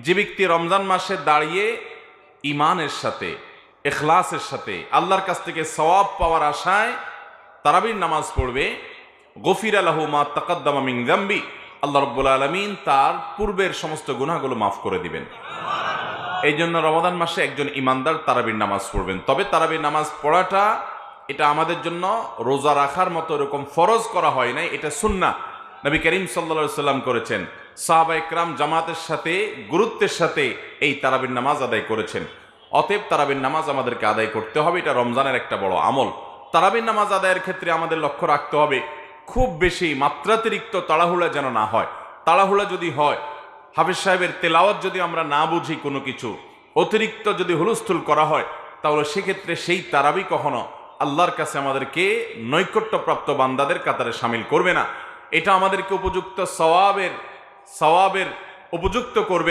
যে ব্যক্তি রমজান মাসে দাঁড়িয়ে ঈমানের সাথে ইখলাসের সাথে আল্লাহর কাছ থেকে সওয়াব পাওয়ার আশায় তারাবির নামাজ পড়বে, গফিরা লাহু মা তাকাদ্দামা মিন যামবি, আল্লাহ রাব্বুল আলামিন তার পূর্বের সমস্ত গুনাহগুলো মাফ করে দিবেন। এই জন্য রমাদান মাসে একজন ইমানদার তারাবির নামাজ পড়বেন। তবে তারাবির নামাজ পড়াটা এটা আমাদের জন্য রোজা রাখার মতো এরকম ফরজ করা হয় নাই, এটা সুন্নাহ। নবী করিম সাল্লাল্লাহু আলাইহি সাল্লাম করেছেন, সাহাবা ইকরাম জামাতের সাথে গুরুত্বের সাথে এই তারাবির নামাজ আদায় করেছেন। অতএব তারাবির নামাজ আমাদেরকে আদায় করতে হবে, এটা রমজানের একটা বড় আমল। তারাবির নামাজ আদায়ের ক্ষেত্রে আমাদের লক্ষ্য রাখতে হবে খুব বেশি মাত্রাতিরিক্ত তাড়াহুড়া যেন না হয়। তাড়াহুড়া যদি হয়, হাফেজ সাহেবের তেলাওয়াত যদি আমরা না বুঝি, কোনো কিছু অতিরিক্ত যদি হুলস্থুল করা হয়, তাহলে সেক্ষেত্রে সেই তারাবি কখনো আল্লাহর কাছে আমাদেরকে নৈকট্যপ্রাপ্ত বান্দাদের কাতারে শামিল করবে না। এটা আমাদেরকে উপযুক্ত সওয়াবের উপযুক্ত করবে